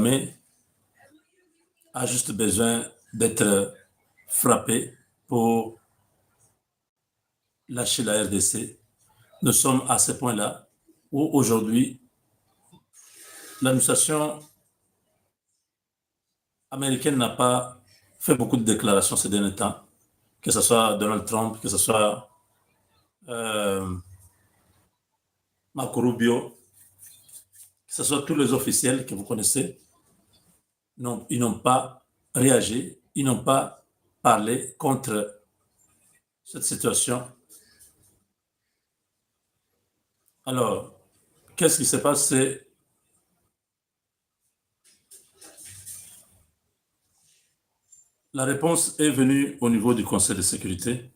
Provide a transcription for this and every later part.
Kagame a juste besoin d'être frappé pour lâcher la RDC. Nous sommes à ce point-là où aujourd'hui, l'administration américaine n'a pas fait beaucoup de déclarations ces derniers temps, que ce soit Donald Trump, que ce soit Marco Rubio, que ce soit tous les officiels que vous connaissez. Non, ils n'ont pas réagi, ils n'ont pas parlé contre cette situation. Alors, qu'est-ce qui se passe? C'est la réponse est venue au niveau du Conseil de sécurité.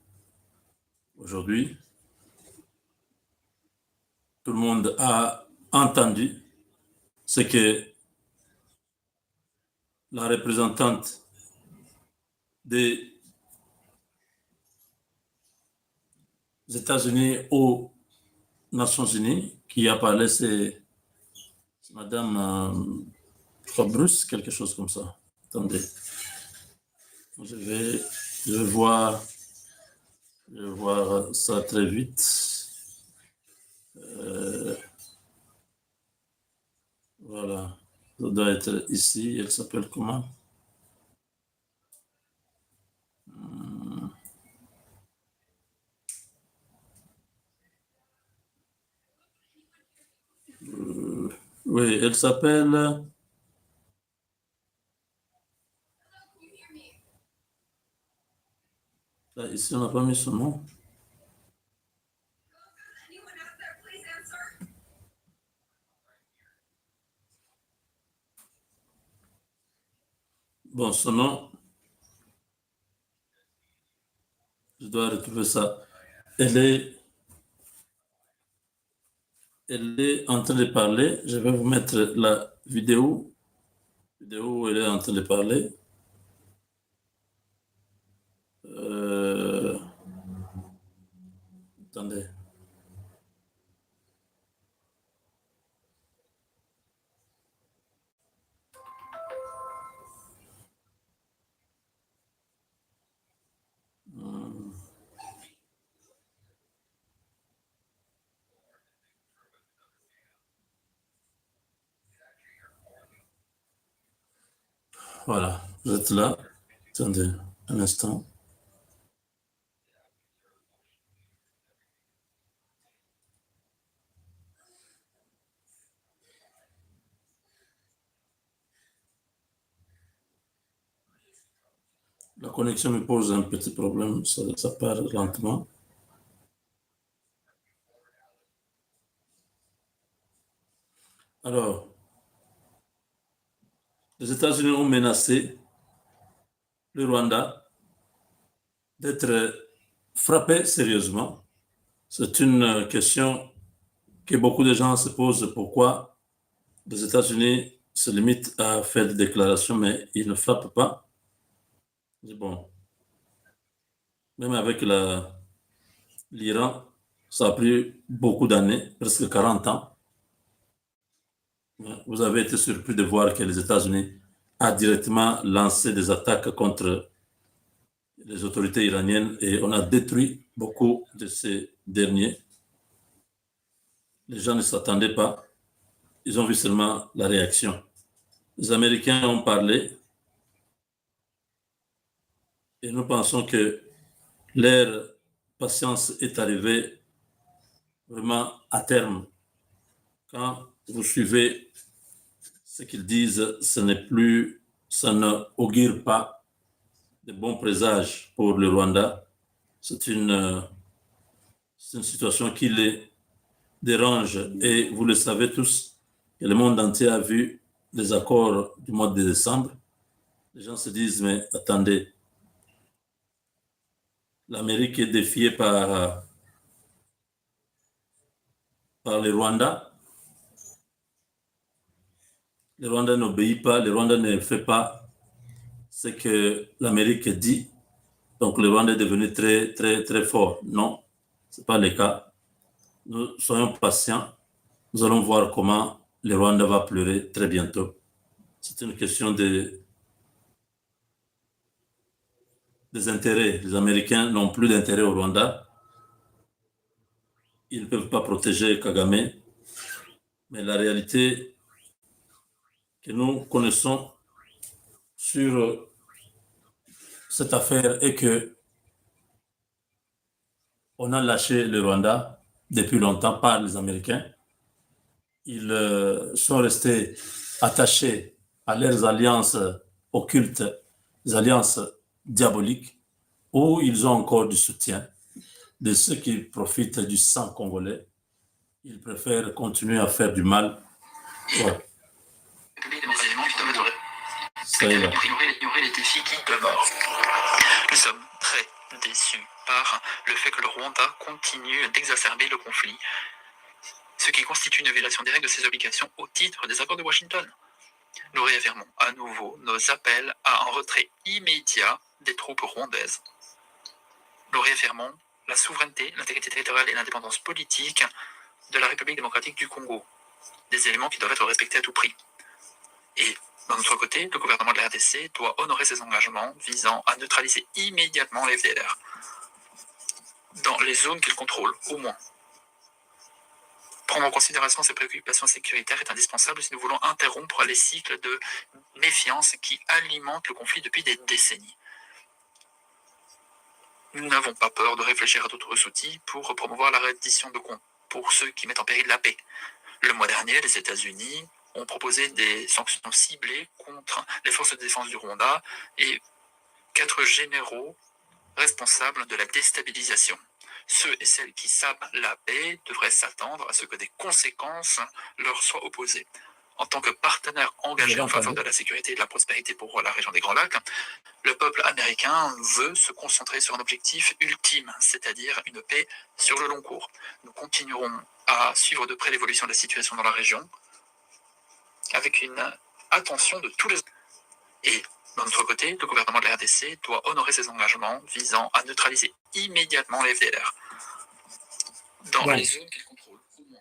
Aujourd'hui, tout le monde a entendu ce que la représentante des États-Unis aux Nations Unies qui a parlé, c'est Madame Bruce, quelque chose comme ça. Attendez. Je vais voir ça très vite. Voilà. Ça doit être ici. Elle s'appelle comment? Oui, elle s'appelle... Là, ici, on n'a pas mis son nom. Bon, son nom, je dois retrouver ça. Elle est en train de parler. Je vais vous mettre la vidéo où elle est en train de parler. Attendez. Voilà, vous êtes là. Attendez un instant. La connexion me pose un petit problème, ça part lentement. Alors, les États-Unis ont menacé le Rwanda d'être frappé sérieusement. C'est une question que beaucoup de gens se posent. Pourquoi les États-Unis se limitent à faire des déclarations, mais ils ne frappent pas? Bon, même avec l'Iran, ça a pris beaucoup d'années, presque 40 ans. Vous avez été surpris de voir que les États-Unis a directement lancé des attaques contre les autorités iraniennes et on a détruit beaucoup de ces derniers. Les gens ne s'attendaient pas. Ils ont vu seulement la réaction. Les Américains ont parlé et nous pensons que leur patience est arrivée vraiment à terme. Quand vous suivez ce qu'ils disent, ça ne augure pas de bons présages pour le Rwanda. C'est une situation qui les dérange et vous le savez tous, que le monde entier a vu les accords du mois de décembre. Les gens se disent, mais attendez, l'Amérique est défiée par le Rwanda. Le Rwanda n'obéit pas, le Rwanda ne fait pas ce que l'Amérique dit. Donc le Rwanda est devenu très, très, très fort. Non, ce n'est pas le cas. Nous soyons patients. Nous allons voir comment le Rwanda va pleurer très bientôt. c'est une question des intérêts. Les Américains n'ont plus d'intérêt au Rwanda. Ils ne peuvent pas protéger Kagame. Mais la réalité que nous connaissons sur cette affaire est que on a lâché le Rwanda depuis longtemps par les Américains. Ils sont restés attachés à leurs alliances occultes, des alliances diaboliques, où ils ont encore du soutien de ceux qui profitent du sang congolais. Ils préfèrent continuer à faire du mal. Ouais. Ça y est là. Ignorer les défis qui demeurent. Nous sommes très déçus par le fait que le Rwanda continue d'exacerber le conflit, ce qui constitue une violation des règles de ses obligations au titre des accords de Washington. Nous réaffirmons à nouveau nos appels à un retrait immédiat des troupes rwandaises. Nous réaffirmons la souveraineté, l'intégrité territoriale et l'indépendance politique de la République démocratique du Congo, des éléments qui doivent être respectés à tout prix. Et d'un autre côté, le gouvernement de la RDC doit honorer ses engagements visant à neutraliser immédiatement les FDLR, dans les zones qu'il contrôle, au moins. Prendre en considération ces préoccupations sécuritaires est indispensable si nous voulons interrompre les cycles de méfiance qui alimentent le conflit depuis des décennies. Nous n'avons pas peur de réfléchir à d'autres outils pour promouvoir la reddition de comptes pour ceux qui mettent en péril la paix. Le mois dernier, les États-Unis ont proposé des sanctions ciblées contre les forces de défense du Rwanda et 4 généraux responsables de la déstabilisation. Ceux et celles qui sapent la paix devraient s'attendre à ce que des conséquences leur soient opposées. En tant que partenaire engagé en faveur de la sécurité et de la prospérité pour la région des Grands Lacs, le peuple américain veut se concentrer sur un objectif ultime, c'est-à-dire une paix sur le long cours. Nous continuerons à suivre de près l'évolution de la situation dans la région, avec une attention de tous les... Et d'un autre côté, le gouvernement de la RDC doit honorer ses engagements visant à neutraliser immédiatement les FDLR dans les zones qu'il contrôle, au moins.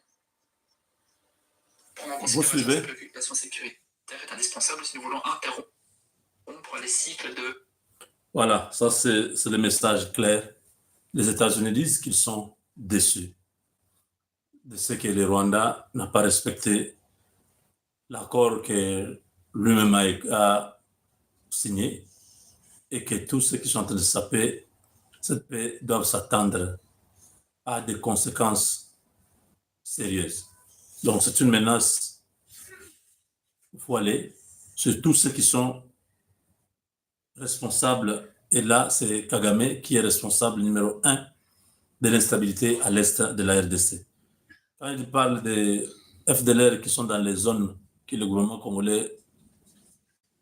Prendre en considération ces préoccupations sécuritaires est indispensable si nous voulons interrompre les cycles de... Voilà, ça c'est le message clair. Les États-Unis disent qu'ils sont déçus de ce que le Rwanda n'a pas respecté l'accord que lui-même a signé et que tous ceux qui sont en train de saper cette paix doivent s'attendre à des conséquences sérieuses. Donc c'est une menace voilée sur tous ceux qui sont responsables. Et là, c'est Kagame qui est responsable numéro 1 de l'instabilité à l'est de la RDC. Quand il parle des FDLR qui sont dans les zones que le gouvernement congolais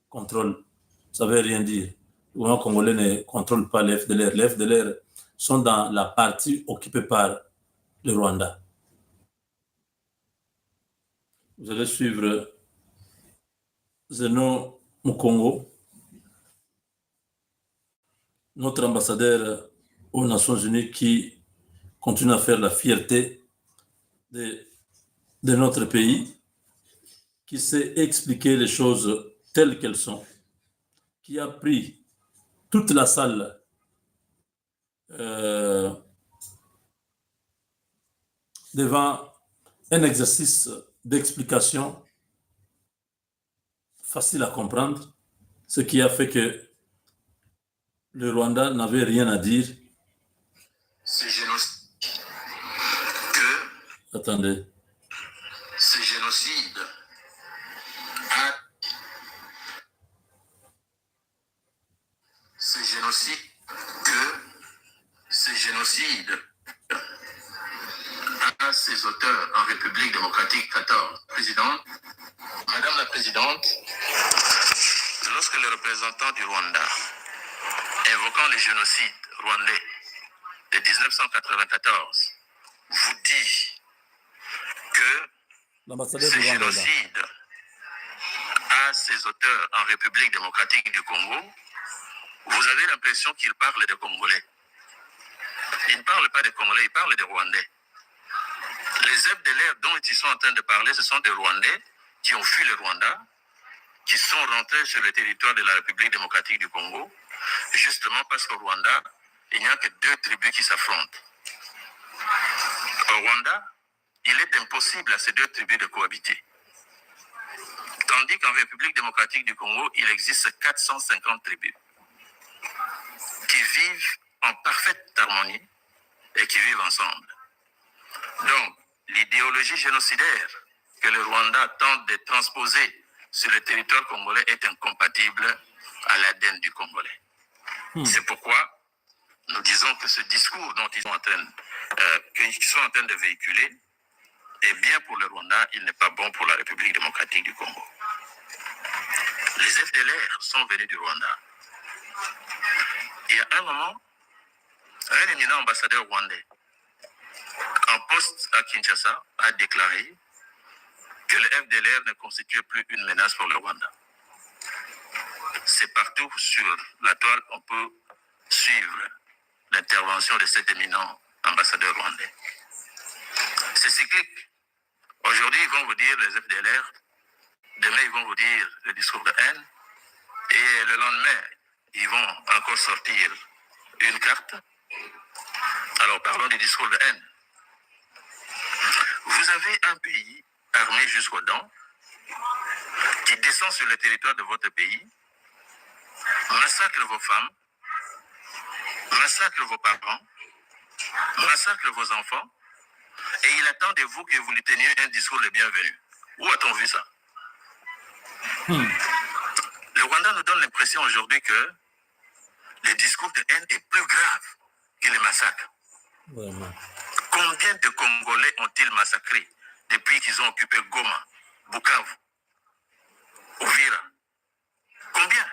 contrôle, ça ne veut rien dire. Le gouvernement congolais ne contrôle pas les FDLR. Les FDLR sont dans la partie occupée par le Rwanda. Vous allez suivre Zeno Mukongo, notre ambassadeur aux Nations Unies qui continue à faire la fierté de notre pays, qui sait expliquer les choses telles qu'elles sont, qui a pris toute la salle devant un exercice d'explication facile à comprendre, ce qui a fait que le Rwanda n'avait rien à dire. Ce génocide Attendez. Ce génocide a ses auteurs en République démocratique 14. Présidente, Madame la Présidente, lorsque le représentant du Rwanda, évoquant le génocide rwandais de 1994, vous dit que ce génocide a ses auteurs en République démocratique du Congo, vous avez l'impression qu'il parle de Congolais. Il ne parle pas de Congolais, il parle de Rwandais. Les FDLR dont ils sont en train de parler, ce sont des Rwandais qui ont fui le Rwanda, qui sont rentrés sur le territoire de la République démocratique du Congo, justement parce qu'au Rwanda, il n'y a que deux tribus qui s'affrontent. Au Rwanda, il est impossible à ces deux tribus de cohabiter. Tandis qu'en République démocratique du Congo, il existe 450 tribus qui vivent en parfaite harmonie et qui vivent ensemble. Donc, l'idéologie génocidaire que le Rwanda tente de transposer sur le territoire congolais est incompatible à l'ADN du Congolais. C'est pourquoi nous disons que ce discours dont qu'ils sont en train de véhiculer est bien pour le Rwanda, il n'est pas bon pour la République démocratique du Congo. Les FDLR sont venus du Rwanda. Il y a un moment, un éminent ambassadeur rwandais en poste à Kinshasa a déclaré que le FDLR ne constituait plus une menace pour le Rwanda. C'est partout sur la toile qu'on peut suivre l'intervention de cet éminent ambassadeur rwandais. C'est cyclique. Aujourd'hui, ils vont vous dire les FDLR, demain, ils vont vous dire le discours de haine, et le lendemain, ils vont encore sortir une carte. Alors, parlons du discours de haine. Vous avez un pays armé jusqu'aux dents qui descend sur le territoire de votre pays, massacre vos femmes, massacre vos parents, massacre vos enfants, et il attend de vous que vous lui teniez un discours de bienvenue. Où a-t-on vu ça? Le Rwanda nous donne l'impression aujourd'hui que le discours de haine est plus grave que les massacres. Vraiment. Combien de Congolais ont-ils massacrés depuis qu'ils ont occupé Goma, Bukavu, Uvira? Combien?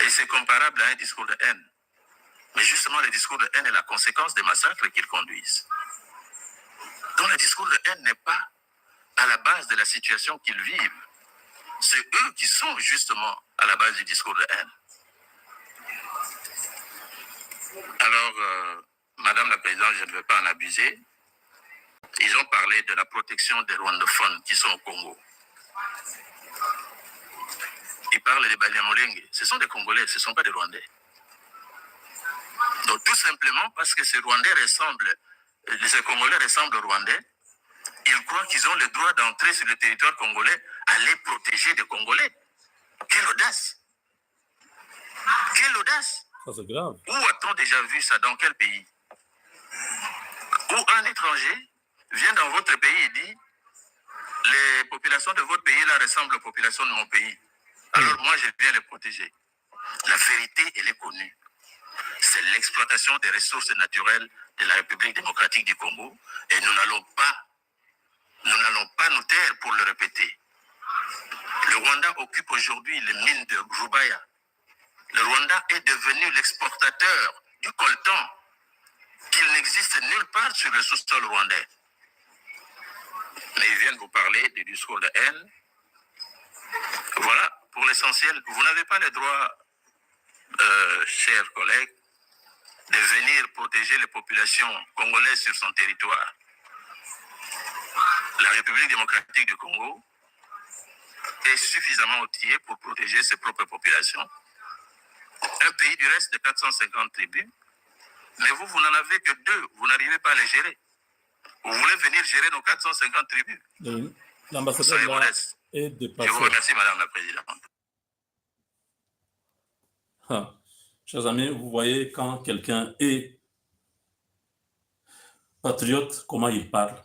Et c'est comparable à un discours de haine. Mais justement, le discours de haine est la conséquence des massacres qu'ils conduisent. Donc le discours de haine n'est pas à la base de la situation qu'ils vivent. C'est eux qui sont justement à la base du discours de haine. Alors, Madame la Présidente, je ne vais pas en abuser. Ils ont parlé de la protection des rwandophones qui sont au Congo. Ils parlent des Banyamulenge. Ce sont des Congolais, ce ne sont pas des Rwandais. Donc tout simplement parce que ces Congolais ressemblent aux Rwandais, ils croient qu'ils ont le droit d'entrer sur le territoire congolais, aller protéger des Congolais. Quelle audace! Quelle audace! Ça, c'est grave. Où a-t-on déjà vu ça? Dans quel pays? Où un étranger vient dans votre pays et dit les populations de votre pays là ressemblent aux populations de mon pays. Alors moi, je viens les protéger. La vérité, elle est connue. C'est l'exploitation des ressources naturelles de la République démocratique du Congo et nous n'allons pas nous taire pour le répéter. Le Rwanda occupe aujourd'hui les mines de Rubaya. Le Rwanda est devenu l'exportateur du coltan qu'il n'existe nulle part sur le sous-sol rwandais. Mais ils viennent vous parler du discours de haine. Voilà, pour l'essentiel, vous n'avez pas le droit, chers collègues, de venir protéger les populations congolaises sur son territoire. La République démocratique du Congo est suffisamment outillée pour protéger ses propres populations. Un pays du reste de 450 tribus, mais vous n'en avez que 2, vous n'arrivez pas à les gérer. Vous voulez venir gérer nos 450 tribus. L'ambassadeur là est Je dépassé. vous remercie, Madame la Présidente. Chers amis, vous voyez quand quelqu'un est patriote, comment il parle.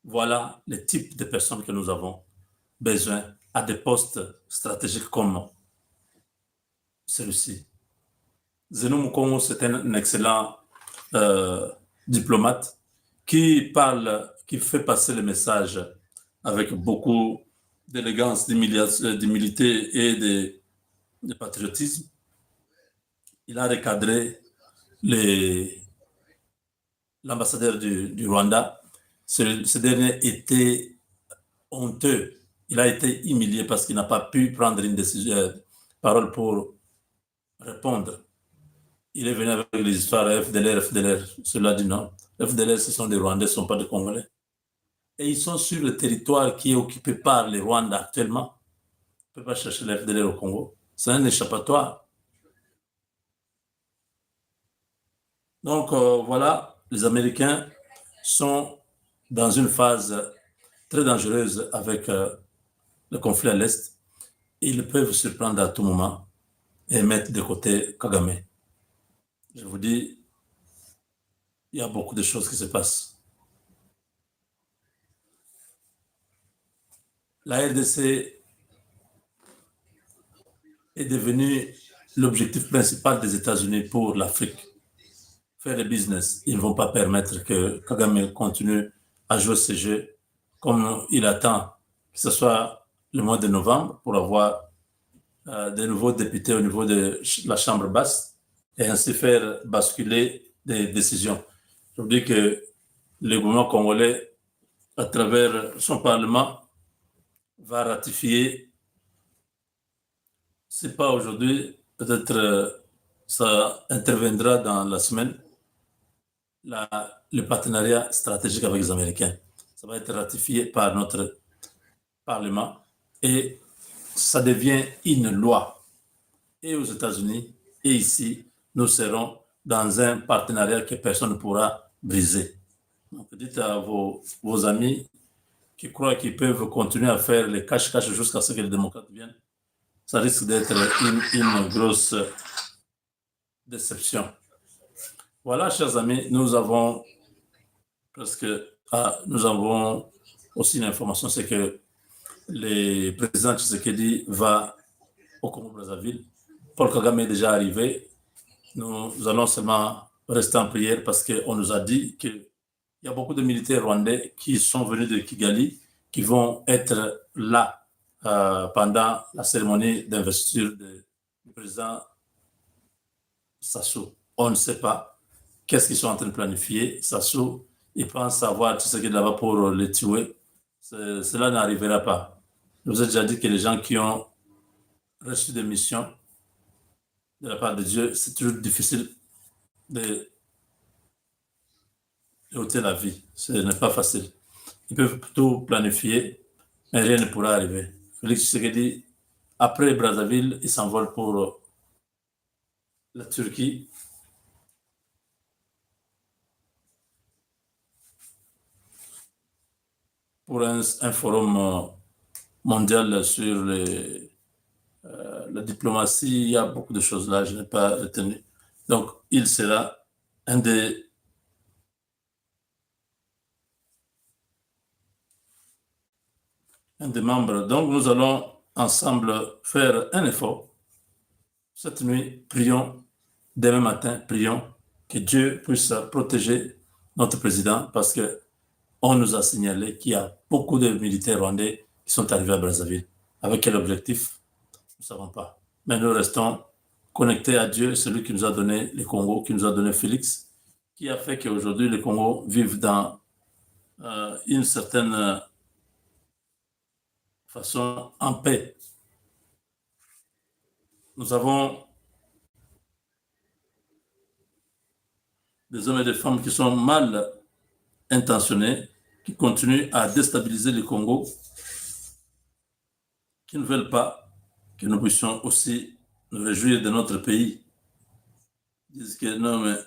Voilà les types de personnes que nous avons besoin à des postes stratégiques comme celui-ci. Zenou Mukongo, c'est un excellent diplomate qui parle, qui fait passer le message avec beaucoup d'élégance, d'humilité et de patriotisme. Il a recadré l'ambassadeur du Rwanda. Ce dernier était honteux. Il a été humilié parce qu'il n'a pas pu prendre une décision, parole pour répondre. Il est venu avec les histoires FDLR. Cela dit non. FDLR, ce sont des Rwandais, ce ne sont pas des Congolais. et ils sont sur le territoire qui est occupé par les Rwandais actuellement. On ne peut pas chercher la FDLR au Congo. C'est un échappatoire. Donc voilà, les Américains sont dans une phase très dangereuse avec le conflit à l'Est. Ils peuvent se prendre à tout moment et mettre de côté Kagame. Je vous dis, il y a beaucoup de choses qui se passent. La RDC est devenue l'objectif principal des États-Unis pour l'Afrique. Faire le business. Ils ne vont pas permettre que Kagame continue à jouer ce jeu comme il attend que ce soit le mois de novembre pour avoir de nouveaux députés au niveau de la Chambre basse et ainsi faire basculer des décisions. Je vous dis que le gouvernement congolais, à travers son Parlement, va ratifier, c'est pas aujourd'hui, peut-être ça interviendra dans la semaine, le partenariat stratégique avec les Américains. Ça va être ratifié par notre Parlement et ça devient une loi. Et aux États-Unis et ici, nous serons dans un partenariat que personne ne pourra briser. Donc, dites à vos amis qui croient qu'ils peuvent continuer à faire les cache-cache jusqu'à ce que les démocrates viennent. Ça risque d'être une grosse déception. Voilà, chers amis, nous avons aussi l'information, c'est que le président Tshisekedi va au Congo-Brazzaville. Paul Kagame est déjà arrivé. Nous allons seulement rester en prière parce qu'on nous a dit qu'il y a beaucoup de militaires rwandais qui sont venus de Kigali, qui vont être là pendant la cérémonie d'investiture du président Sassou. On ne sait pas qu'est-ce qu'ils sont en train de planifier. Sassou, il pense savoir tout ce qui est là-bas pour les tuer. Cela n'arrivera pas. Je vous ai déjà dit que les gens qui ont reçu des missions de la part de Dieu, c'est toujours difficile de ôter la vie. Ce n'est pas facile. Ils peuvent tout planifier, mais rien ne pourra arriver. Félix Tshisekedi, après Brazzaville, il s'envole pour la Turquie. Pour un forum mondial sur la diplomatie, il y a beaucoup de choses là, je n'ai pas retenu. Donc, il sera un des membres. Donc, nous allons ensemble faire un effort. Cette nuit, prions. Demain matin, prions que Dieu puisse protéger notre président parce qu'on nous a signalé qu'il y a beaucoup de militaires rwandais qui sont arrivés à Brazzaville. Avec quel objectif? Nous ne savons pas. Mais nous restons connectés à Dieu, celui qui nous a donné le Congo, qui nous a donné Félix, qui a fait qu'aujourd'hui le Congo vive dans une certaine façon en paix. Nous avons des hommes et des femmes qui sont mal intentionnés, qui continuent à déstabiliser le Congo, qui ne veulent pas que nous puissions aussi nous réjouir de notre pays. Ils disent que non, mais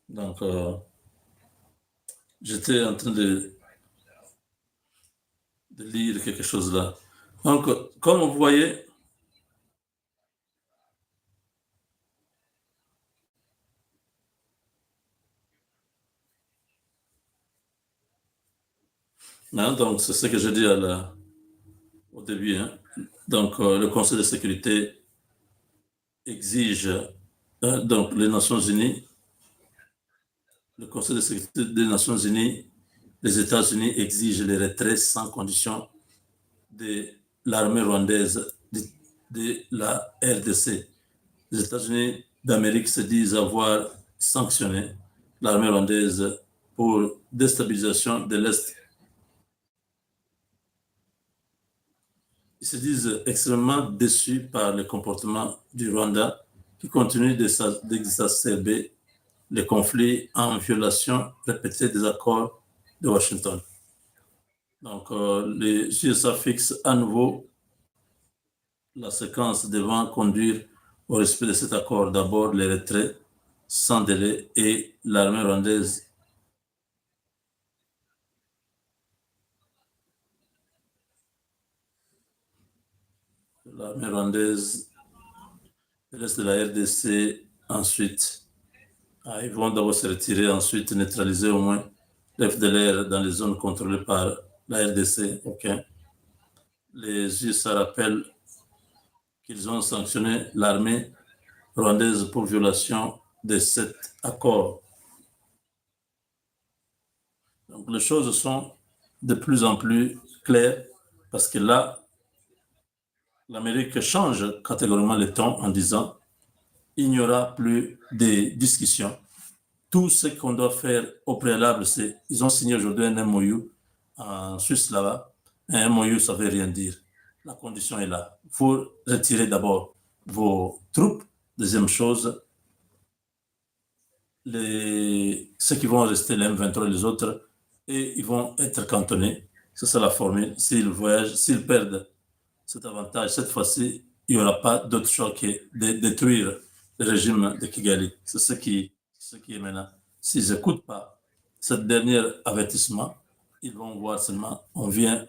donc, j'étais en train de lire quelque chose là. Donc, comme vous voyez, hein, donc c'est ce que j'ai dit au début. Hein. Donc, le Conseil de sécurité exige, donc les Nations Unies, le Conseil de sécurité des Nations Unies, les États-Unis exigent le retrait sans condition de l'armée rwandaise de la RDC. Les États-Unis d'Amérique se disent avoir sanctionné l'armée rwandaise pour déstabilisation de l'Est. Ils se disent extrêmement déçus par le comportement du Rwanda qui continue d'exacerber les conflits en violation répétée des accords de Washington. Donc, les USA fixent à nouveau la séquence devant conduire au respect de cet accord. D'abord, les retraits sans délai et l'armée rwandaise le reste de la RDC ensuite. Ils vont d'abord se retirer, ensuite neutraliser au moins l'FDLR dans les zones contrôlées par la RDC. Okay. Les USA rappellent qu'ils ont sanctionné l'armée rwandaise pour violation de cet accord. Donc les choses sont de plus en plus claires parce que là, l'Amérique change catégoriquement le ton en disant il n'y aura plus de discussions. Tout ce qu'on doit faire au préalable, c'est ils ont signé aujourd'hui un MOU en Suisse là-bas. Un MOU, ça ne veut rien dire. La condition est là. Il faut retirer d'abord vos troupes. Deuxième chose, ceux qui vont rester, les M23 et les autres, et ils vont être cantonnés. C'est ça la formule. S'ils voyagent, s'ils perdent cet avantage, cette fois-ci, il n'y aura pas d'autre choix que de détruire le régime de Kigali. C'est ce qui est maintenant. S'ils n'écoutent pas ce dernier avertissement, ils vont voir seulement, on vient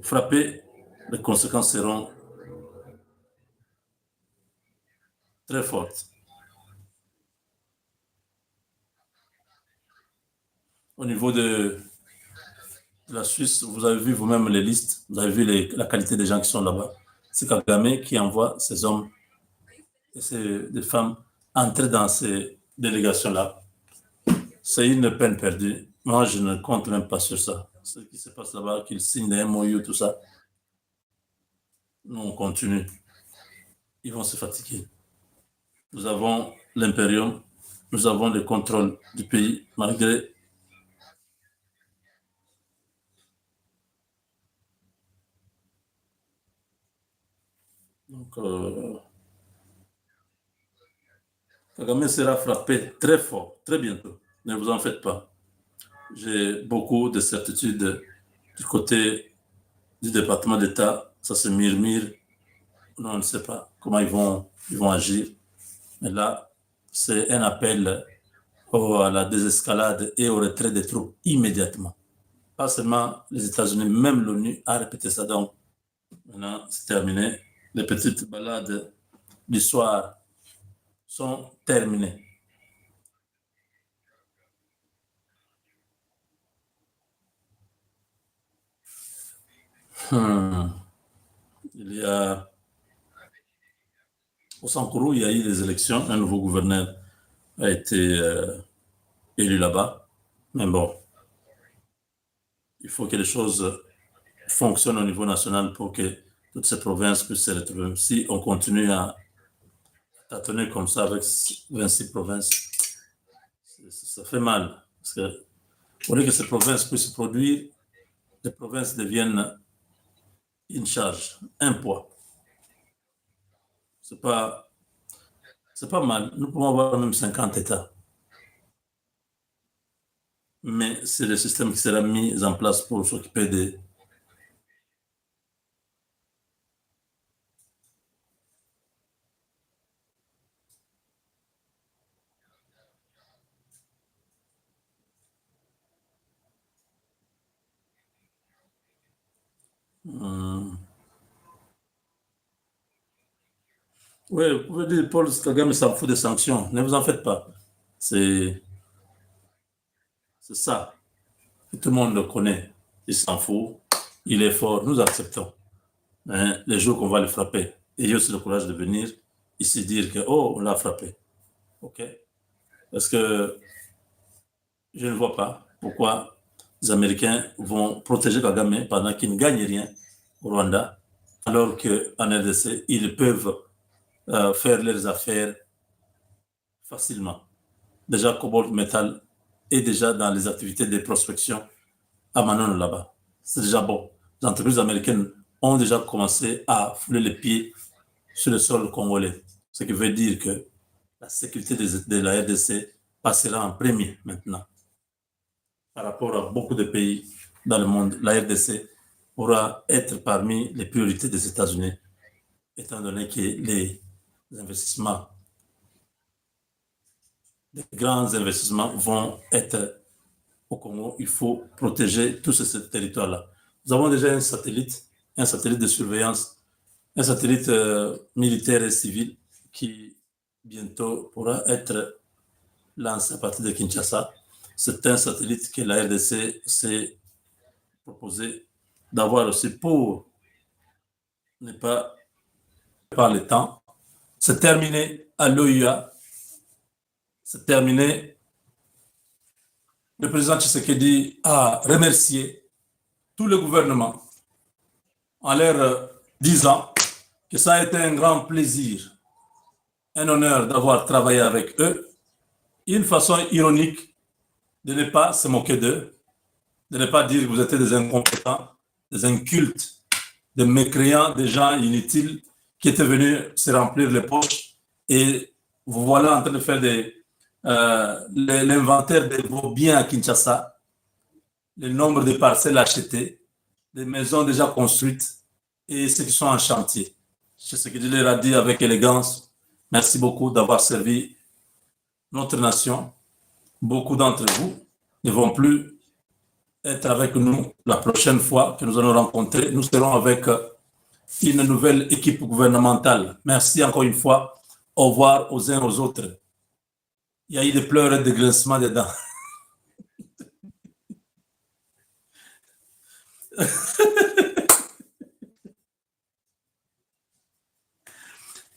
frapper, les conséquences seront très fortes. Au niveau de la Suisse, vous avez vu vous-même les listes, vous avez vu la qualité des gens qui sont là-bas. C'est Kagame qui envoie ces hommes et des femmes entrer dans ces délégations-là. C'est une peine perdue. Moi, je ne compte même pas sur ça. Ce qui se passe là-bas, qu'ils signent des MOU, tout ça. Nous, on continue. Ils vont se fatiguer. Nous avons l'impérium, nous avons le contrôle du pays, malgré donc, Kagame sera frappé très fort, très bientôt. Ne vous en faites pas. J'ai beaucoup de certitudes du côté du département d'État. Ça se murmure. On ne sait pas comment ils vont agir. Mais là, c'est un appel à la désescalade et au retrait des troupes immédiatement. Pas seulement les États-Unis, même l'ONU a répété ça. Donc, maintenant, c'est terminé. Les petites balades du soir sont terminées. Il y a au Sankourou, il y a eu des élections. Un nouveau gouverneur a été élu là-bas. Mais bon, il faut que les choses fonctionnent au niveau national pour que toutes ces provinces puissent se retrouver. Si on continue à tâtonner comme ça avec 26 provinces, ça fait mal. Parce que pour que ces provinces puissent se produire, les provinces deviennent une charge, un poids. C'est pas mal. Nous pouvons avoir même 50 États. Mais c'est le système qui sera mis en place pour s'occuper des... Oui, vous pouvez dire Paul Kagame s'en fout des sanctions. Ne vous en faites pas. C'est ça. Tout le monde le connaît. Il s'en fout. Il est fort. Nous acceptons. Mais les jours qu'on va le frapper, ayez aussi le courage de venir ici dire que, oh, on l'a frappé. OK? Parce que je ne vois pas pourquoi les Américains vont protéger Kagame pendant qu'il ne gagne rien au Rwanda, alors qu'en RDC, ils peuvent faire leurs affaires facilement. Déjà, Cobalt Metal est déjà dans les activités de prospection à Manon là-bas. C'est déjà bon. Les entreprises américaines ont déjà commencé à fouler les pieds sur le sol congolais. Ce qui veut dire que la sécurité de la RDC passera en premier maintenant. Par rapport à beaucoup de pays dans le monde, la RDC pourra être parmi les priorités des États-Unis, étant donné que les investissements, les grands investissements vont être au Congo. Il faut protéger tout ce territoire-là. Nous avons déjà un satellite de surveillance, un satellite militaire et civil qui bientôt pourra être lancé à partir de Kinshasa. C'est un satellite que la RDC s'est proposé d'avoir aussi pour ne pas perdre le temps. C'est terminé à l'OUA. C'est terminé. Le président Tshisekedi a remercié tout le gouvernement en leur disant que ça a été un grand plaisir, un honneur d'avoir travaillé avec eux. Une façon ironique de ne pas se moquer d'eux, de ne pas dire que vous étiez des incompétents, des incultes, des mécréants, des gens inutiles qui étaient venus se remplir les poches et vous voilà en train de faire l'inventaire de vos biens à Kinshasa, le nombre de parcelles achetées, des maisons déjà construites et ceux qui sont en chantier. C'est ce que je leur ai dit avec élégance. Merci beaucoup d'avoir servi notre nation. Beaucoup d'entre vous ne vont plus être avec nous la prochaine fois que nous allons rencontrer. Nous serons avec une nouvelle équipe gouvernementale. Merci encore une fois. Au revoir aux uns aux autres. Il y a eu des pleurs et des grincements dedans.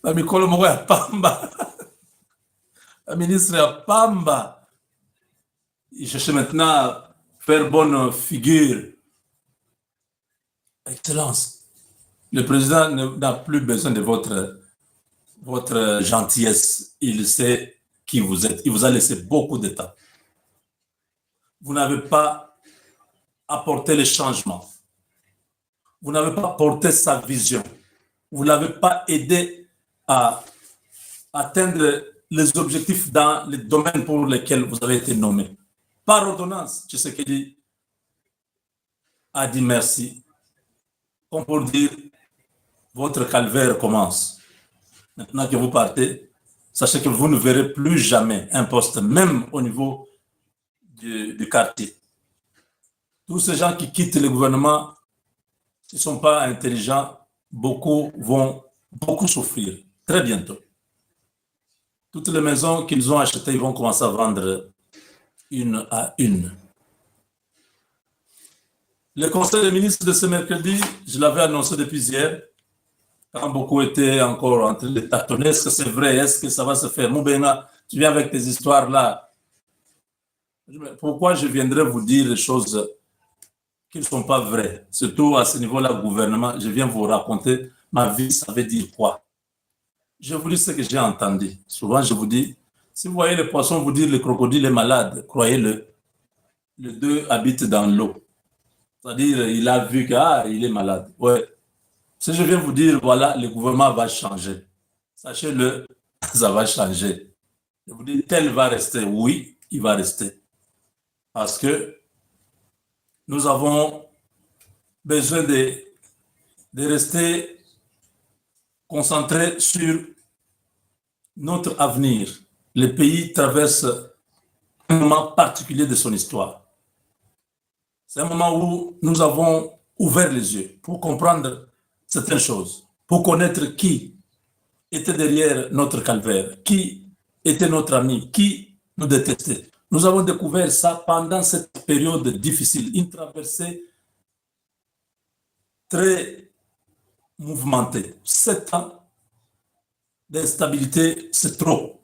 La Mikolo Moko ya Pamba. La ministre ya Pamba. Il cherchait maintenant à faire bonne figure. Excellence. Le président n'a plus besoin de votre gentillesse. Il sait qui vous êtes. Il vous a laissé beaucoup de temps. Vous n'avez pas apporté les changements. Vous n'avez pas porté sa vision. Vous ne l'avez pas aidé à atteindre les objectifs dans les domaines pour lesquels vous avez été nommé. Par ordonnance, Tshisekedi a dit merci. Comme pour dire, votre calvaire commence. Maintenant que vous partez, sachez que vous ne verrez plus jamais un poste, même au niveau du quartier. Tous ces gens qui quittent le gouvernement, s'ils ne sont pas intelligents, beaucoup vont souffrir très bientôt. Toutes les maisons qu'ils ont achetées, ils vont commencer à vendre une à une. Le conseil des ministres de ce mercredi, je l'avais annoncé depuis hier, quand beaucoup étaient encore en train de tâtonner, est-ce que c'est vrai, est-ce que ça va se faire? Moubenga, tu viens avec tes histoires là. Pourquoi je viendrais vous dire des choses qui ne sont pas vraies? Surtout à ce niveau-là, gouvernement, je viens vous raconter ma vie, ça veut dire quoi? Je vous dis ce que j'ai entendu. Souvent, je vous dis, si vous voyez le poisson vous dire le crocodile est malade, croyez-le. Les deux habitent dans l'eau. C'est-à-dire, il a vu qu'il est malade. Ouais. Si je viens vous dire, voilà, le gouvernement va changer. Sachez-le, ça va changer. Je vous dis, tel va rester. Oui, il va rester. Parce que nous avons besoin de rester concentrés sur notre avenir. Le pays traverse un moment particulier de son histoire. C'est un moment où nous avons ouvert les yeux pour comprendre certaines choses, pour connaître qui était derrière notre calvaire, qui était notre ami, qui nous détestait. Nous avons découvert ça pendant cette période difficile, une traversée très mouvementée. 7 ans d'instabilité, c'est trop.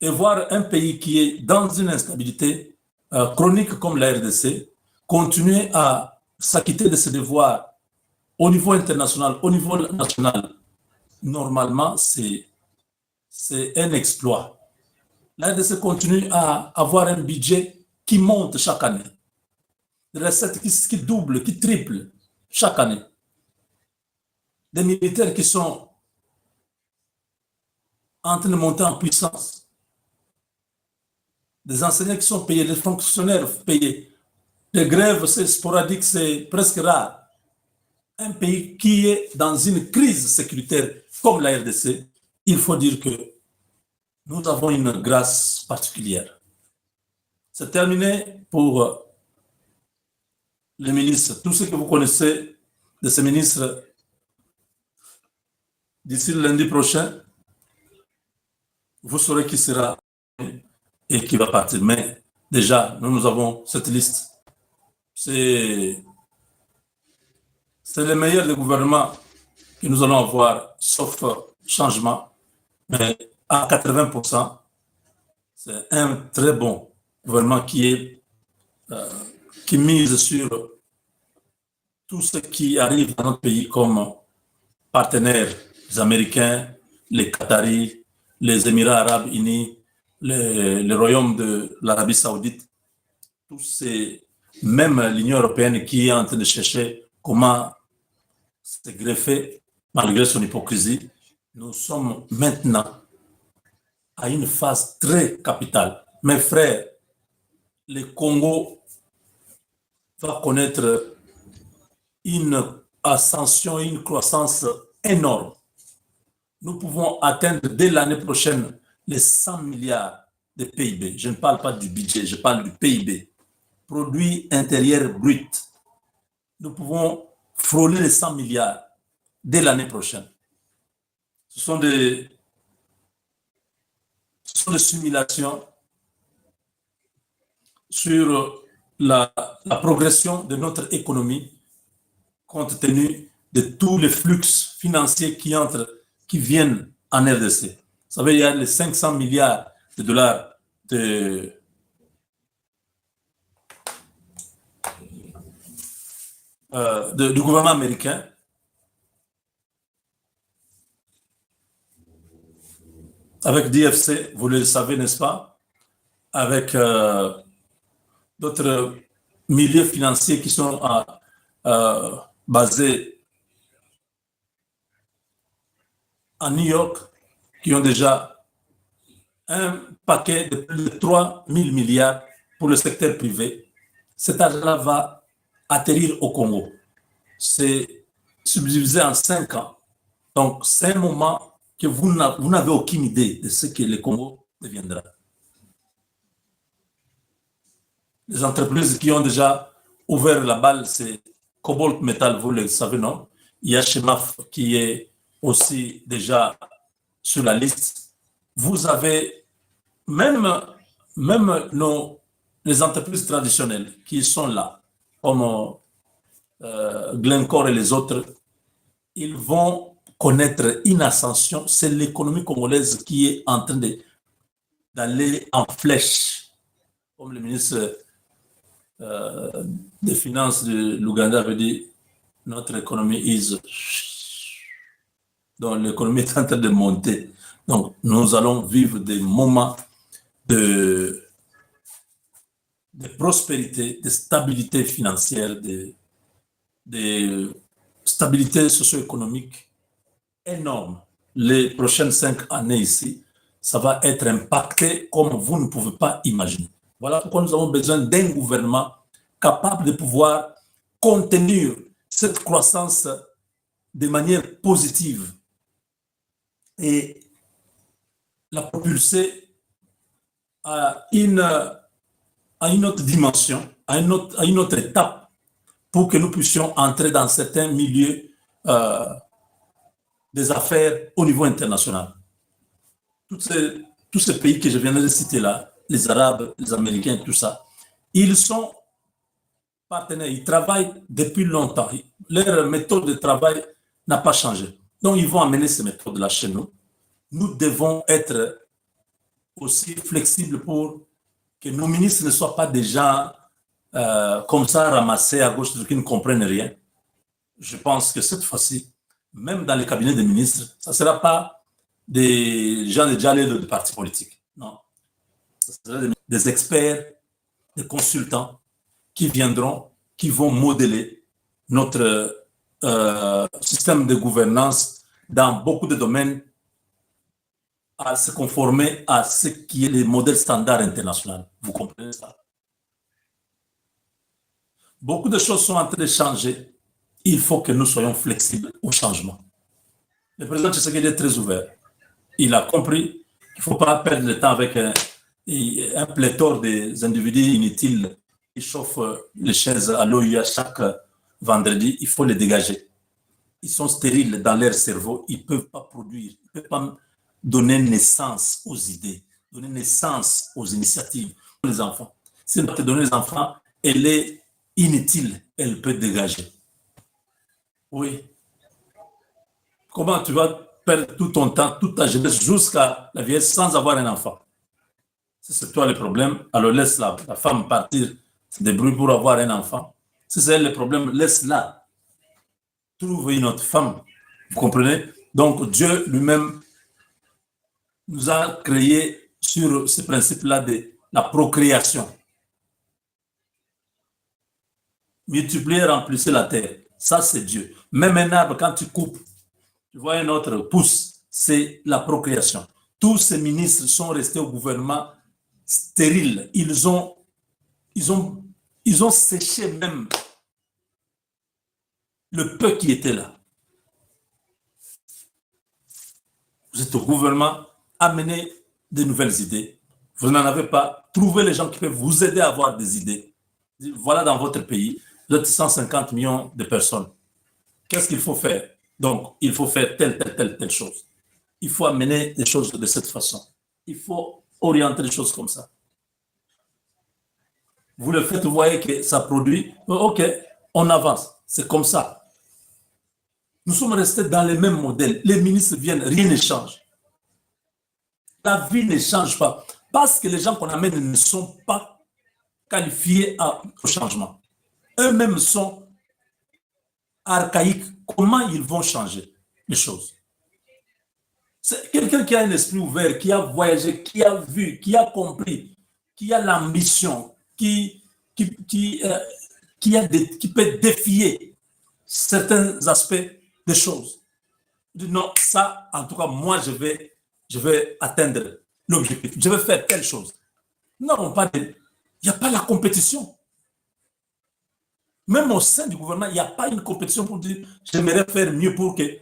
Et voir un pays qui est dans une instabilité chronique comme la RDC, continuer à s'acquitter de ses devoirs au niveau international, au niveau national, normalement, c'est un exploit. La RDC continue à avoir un budget qui monte chaque année. Des recettes qui doublent, qui triplent chaque année. Des militaires qui sont en train de monter en puissance. Des enseignants qui sont payés, des fonctionnaires payés. Les grèves, c'est sporadique, c'est presque rare. Un pays qui est dans une crise sécuritaire comme la RDC, il faut dire que nous avons une grâce particulière. C'est terminé pour les ministres. Tout ce que vous connaissez de ces ministres, d'ici le lundi prochain, vous saurez qui sera et qui va partir. Mais déjà, nous avons cette liste. C'est le meilleur des gouvernements que nous allons avoir, sauf changement. Mais à 80%, c'est un très bon gouvernement qui mise sur tout ce qui arrive dans notre pays comme partenaires, les Américains, les Qataris, les Émirats arabes unis, le royaume de l'Arabie saoudite, tous ces, même l'Union européenne qui est en train de chercher comment se greffer malgré son hypocrisie. Nous sommes maintenant à une phase très capitale. Mes frères, le Congo va connaître une ascension, une croissance énorme. Nous pouvons atteindre dès l'année prochaine les 100 milliards de PIB. Je ne parle pas du budget, je parle du PIB. Produit intérieur brut. Nous pouvons frôler les 100 milliards dès l'année prochaine. Ce sont des simulations sur la progression de notre économie compte tenu de tous les flux financiers qui viennent en RDC. Vous savez, il y a les 500 milliards de dollars du gouvernement américain. Avec DFC, vous le savez, n'est-ce pas? Avec d'autres milieux financiers qui sont basés à New York, qui ont déjà un paquet de plus de 3 000 milliards pour le secteur privé. Cet argent-là va atterrir au Congo. C'est subdivisé en 5 ans. Donc, c'est un moment que vous n'avez aucune idée de ce que le Congo deviendra. Les entreprises qui ont déjà ouvert la balle, c'est Cobalt Metal, vous le savez, non? Il y a Chemaf qui est aussi déjà sur la liste. Vous avez même les entreprises traditionnelles qui sont là, comme Glencore et les autres, ils vont connaître une ascension. C'est l'économie congolaise qui est en train d'aller en flèche. Comme le ministre des Finances de l'Ouganda avait dit, notre économie donc l'économie est en train de monter. Donc nous allons vivre des moments de prospérité, de stabilité financière, de stabilité socio-économique énorme. Les prochaines 5 années ici, ça va être impacté comme vous ne pouvez pas imaginer. Voilà pourquoi nous avons besoin d'un gouvernement capable de pouvoir contenir cette croissance de manière positive et la propulser à une autre dimension, à une autre étape pour que nous puissions entrer dans certains milieux des affaires au niveau international. Tous ces pays que je viens de citer là, les Arabes, les Américains, tout ça, ils sont partenaires, ils travaillent depuis longtemps. Leur méthode de travail n'a pas changé. Donc, ils vont amener ces méthodes-là chez nous. Nous devons être aussi flexibles pour que nos ministres ne soient pas des gens comme ça ramassés à gauche qui ne comprennent rien. Je pense que cette fois-ci, même dans les cabinets des ministres, ça ne sera pas des gens déjà allés de partis politiques. Non. Ce sera des experts, des consultants qui viendront, qui vont modeler notre système de gouvernance dans beaucoup de domaines à se conformer à ce qui est les modèles standards internationaux. Vous comprenez ça? Beaucoup de choses sont en train de changer. Il faut que nous soyons flexibles au changement. Le président Tshisekedi est très ouvert. Il a compris qu'il ne faut pas perdre le temps avec un pléthore des individus inutiles qui chauffent les chaises à l'OUA chaque vendredi. Il faut les dégager. Ils sont stériles dans leur cerveau. Ils ne peuvent pas produire. Ils ne peuvent pas donner naissance aux idées, donner naissance aux initiatives pour les enfants. Si on te donner les enfants, elle est inutile. Elle peut dégager. Oui. Comment tu vas perdre tout ton temps, toute ta jeunesse jusqu'à la vieillesse sans avoir un enfant? Si c'est toi le problème, alors laisse la femme partir, se débrouiller pour avoir un enfant. Si c'est elle le problème, laisse-la. Trouve une autre femme. Vous comprenez? Donc Dieu lui-même nous a créés sur ce principe-là de la procréation. Multiplier, remplissez la terre. Ça, c'est Dieu. Même un arbre, quand tu coupes, tu vois un autre pousse, c'est la procréation. Tous ces ministres sont restés au gouvernement stériles. Ils ont séché même le peu qui était là. Vous êtes au gouvernement, amenez de nouvelles idées. Vous n'en avez pas. Trouvez les gens qui peuvent vous aider à avoir des idées. Voilà dans votre pays, vous êtes 150 millions de personnes. Qu'est-ce qu'il faut faire? Donc, il faut faire telle chose. Il faut amener les choses de cette façon. Il faut orienter les choses comme ça. Vous le faites, vous voyez que ça produit. OK, on avance. C'est comme ça. Nous sommes restés dans les mêmes modèles. Les ministres viennent, rien ne change. La vie ne change pas. Parce que les gens qu'on amène ne sont pas qualifiés au changement. Eux-mêmes sont archaïques. Comment ils vont changer les choses? C'est quelqu'un qui a un esprit ouvert, qui a voyagé, qui a vu, qui a compris, qui a l'ambition, qui peut défier certains aspects des choses. Non, ça, en tout cas, moi, je vais atteindre l'objectif. Je vais faire telle chose. Non, il n'y a pas la compétition. Même au sein du gouvernement, il n'y a pas une compétition pour dire j'aimerais faire mieux pour que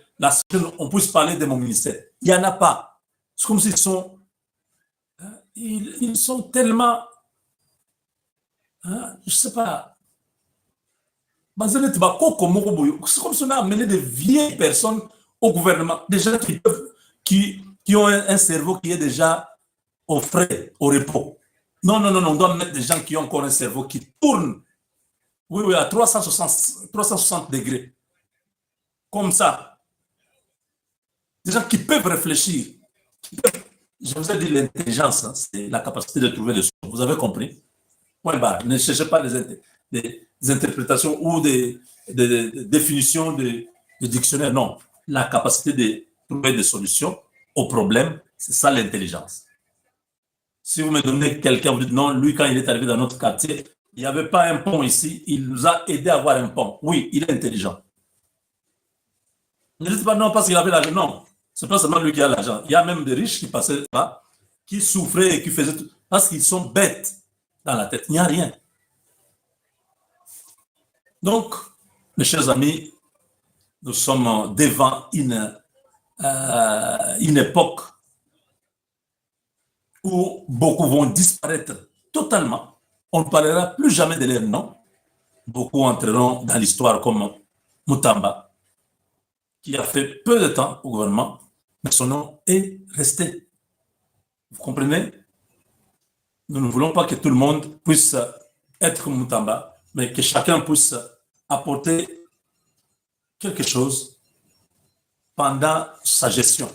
on puisse parler de mon ministère. Il n'y en a pas. C'est comme s'ils sont, ils sont tellement, je ne sais pas, c'est comme si on a amené des vieilles personnes au gouvernement, des gens qui ont un cerveau qui est déjà au frais, au repos. Non, on doit mettre des gens qui ont encore un cerveau qui tourne. Oui, à 360 degrés. Comme ça. Des gens qui peuvent réfléchir. Je vous ai dit l'intelligence, hein, c'est la capacité de trouver des choses. Vous avez compris? Point barre. Ne cherchez pas des interprétations ou des définitions de dictionnaire. Non. La capacité de trouver des solutions aux problèmes, c'est ça l'intelligence. Si vous me donnez quelqu'un, vous dites non, lui, quand il est arrivé dans notre quartier, il n'y avait pas un pont ici, il nous a aidé à avoir un pont. Oui, il est intelligent. Ne dites pas non parce qu'il avait l'argent. Non, c'est pas seulement lui qui a l'argent. Il y a même des riches qui passaient là, qui souffraient et qui faisaient tout. Parce qu'ils sont bêtes dans la tête. Il n'y a rien. Donc, mes chers amis, nous sommes devant une époque où beaucoup vont disparaître totalement. On ne parlera plus jamais de leur nom. Beaucoup entreront dans l'histoire comme Mutamba, qui a fait peu de temps au gouvernement, mais son nom est resté. Vous comprenez? Nous ne voulons pas que tout le monde puisse être comme Mutamba, mais que chacun puisse apporter quelque chose pendant sa gestion.